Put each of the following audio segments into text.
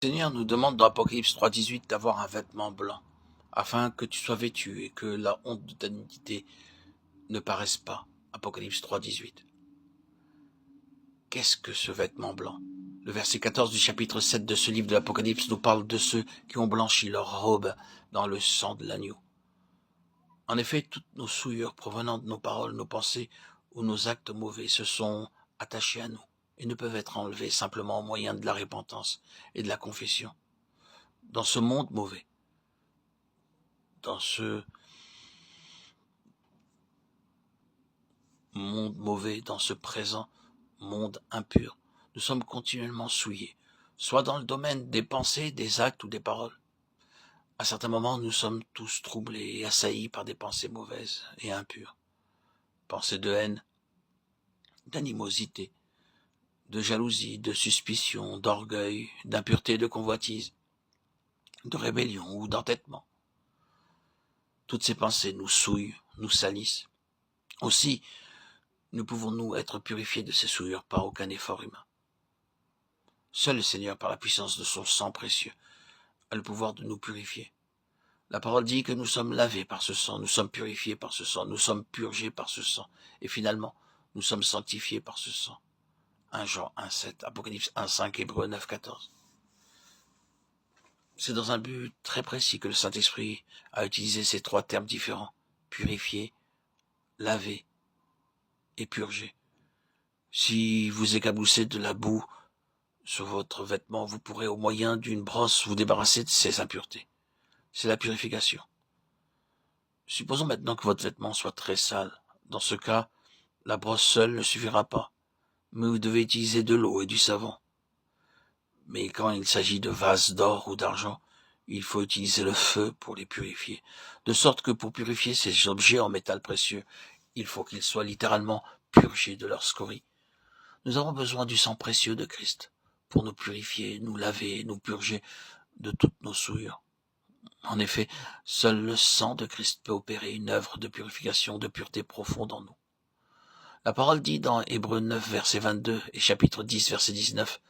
Le Seigneur nous demande dans Apocalypse 3,18 d'avoir un vêtement blanc, afin que tu sois vêtu et que la honte de ta nudité ne paraisse pas. Apocalypse 3,18. Qu'est-ce que ce vêtement blanc? Le verset 14 du chapitre 7 de ce livre de l'Apocalypse nous parle de ceux qui ont blanchi leur robe dans le sang de l'agneau. En effet, toutes nos souillures provenant de nos paroles, nos pensées ou nos actes mauvais se sont attachés à nous et ne peuvent être enlevés simplement au moyen de la repentance et de la confession. Dans ce monde mauvais, dans ce monde mauvais, dans ce présent monde impur, nous sommes continuellement souillés, soit dans le domaine des pensées, des actes ou des paroles. À certains moments, nous sommes tous troublés et assaillis par des pensées mauvaises et impures. Pensées de haine, d'animosité, de jalousie, de suspicion, d'orgueil, d'impureté, de convoitise, de rébellion ou d'entêtement. Toutes ces pensées nous souillent, nous salissent. Aussi, ne pouvons-nous être purifiés de ces souillures par aucun effort humain. Seul le Seigneur, par la puissance de son sang précieux, a le pouvoir de nous purifier. La parole dit que nous sommes lavés par ce sang, nous sommes purifiés par ce sang, nous sommes purgés par ce sang, et finalement, nous sommes sanctifiés par ce sang. 1 Jean 1,7, Apocalypse 1,5, Hébreux 9,14. C'est dans un but très précis que le Saint-Esprit a utilisé ces trois termes différents, purifier, laver et purger. Si vous éclaboussez de la boue sur votre vêtement, vous pourrez au moyen d'une brosse vous débarrasser de ces impuretés. C'est la purification. Supposons maintenant que votre vêtement soit très sale. Dans ce cas, la brosse seule ne suffira pas, mais vous devez utiliser de l'eau et du savon. Mais quand il s'agit de vases d'or ou d'argent, il faut utiliser le feu pour les purifier. De sorte que pour purifier ces objets en métal précieux, il faut qu'ils soient littéralement purgés de leur scorie. Nous avons besoin du sang précieux de Christ pour nous purifier, nous laver, nous purger de toutes nos souillures. En effet, seul le sang de Christ peut opérer une œuvre de purification, de pureté profonde en nous. La parole dit dans Hébreux 9, verset 22 et chapitre 10, verset 19,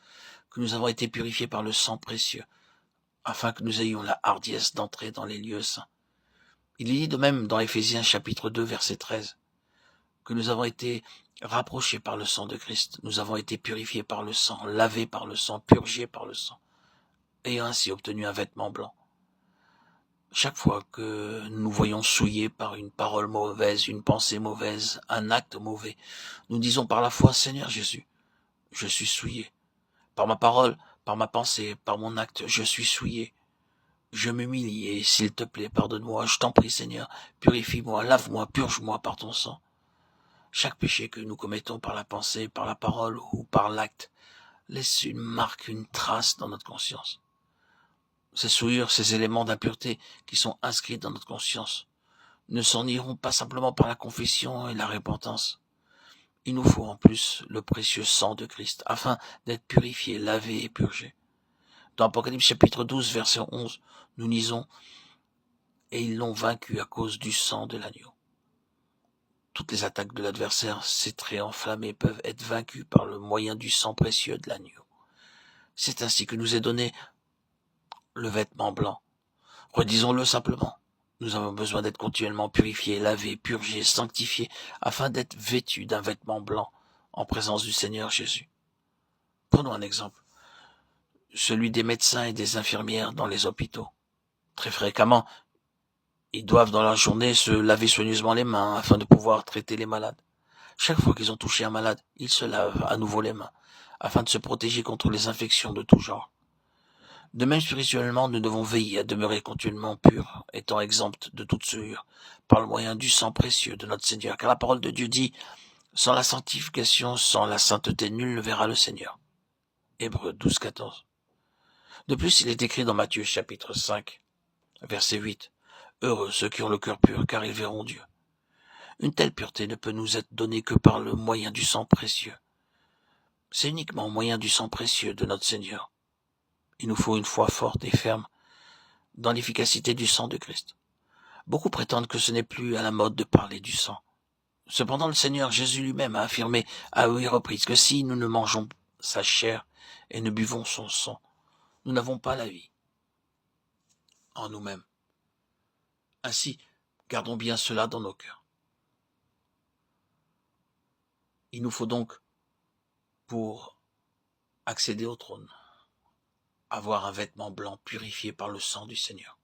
que nous avons été purifiés par le sang précieux, afin que nous ayons la hardiesse d'entrer dans les lieux saints. Il est dit de même dans Éphésiens chapitre 2, verset 13, que nous avons été rapprochés par le sang de Christ, nous avons été purifiés par le sang, lavés par le sang, purgés par le sang, ayant ainsi obtenu un vêtement blanc. Chaque fois que nous voyons souillés par une parole mauvaise, une pensée mauvaise, un acte mauvais, nous disons par la foi, Seigneur Jésus, je suis souillé. Par ma parole, par ma pensée, par mon acte, je suis souillé. Je m'humilie et, s'il te plaît, pardonne-moi, je t'en prie, Seigneur, purifie-moi, lave-moi, purge-moi par ton sang. Chaque péché que nous commettons par la pensée, par la parole ou par l'acte laisse une marque, une trace dans notre conscience. Ces souillures, ces éléments d'impureté qui sont inscrits dans notre conscience ne s'en iront pas simplement par la confession et la repentance. Il nous faut en plus le précieux sang de Christ afin d'être purifiés, lavés et purgés. Dans Apocalypse chapitre 12, verset 11, nous lisons « Et ils l'ont vaincu à cause du sang de l'agneau ». Toutes les attaques de l'adversaire, ces traits enflammés, peuvent être vaincues par le moyen du sang précieux de l'agneau. C'est ainsi que nous est donné le vêtement blanc. Redisons-le simplement. Nous avons besoin d'être continuellement purifiés, lavés, purgés, sanctifiés, afin d'être vêtus d'un vêtement blanc en présence du Seigneur Jésus. Prenons un exemple, celui des médecins et des infirmières dans les hôpitaux. Très fréquemment, ils doivent dans la journée se laver soigneusement les mains afin de pouvoir traiter les malades. Chaque fois qu'ils ont touché un malade, ils se lavent à nouveau les mains afin de se protéger contre les infections de tout genre. De même, spirituellement, nous devons veiller à demeurer continuellement purs, étant exempts de toute souillure, par le moyen du sang précieux de notre Seigneur. Car la parole de Dieu dit, sans la sanctification, sans la sainteté, nul ne verra le Seigneur. Hébreux 12, 14. De plus, il est écrit dans Matthieu chapitre 5, verset 8, Heureux ceux qui ont le cœur pur, car ils verront Dieu. Une telle pureté ne peut nous être donnée que par le moyen du sang précieux. C'est uniquement au moyen du sang précieux de notre Seigneur. Il nous faut une foi forte et ferme dans l'efficacité du sang de Christ. Beaucoup prétendent que ce n'est plus à la mode de parler du sang. Cependant, le Seigneur Jésus lui-même a affirmé à 8 reprises que si nous ne mangeons sa chair et ne buvons son sang, Nous n'avons pas la vie en nous-mêmes. Ainsi, gardons bien cela dans nos cœurs. Il nous faut donc, pour accéder au trône, avoir un vêtement blanc purifié par le sang du Seigneur.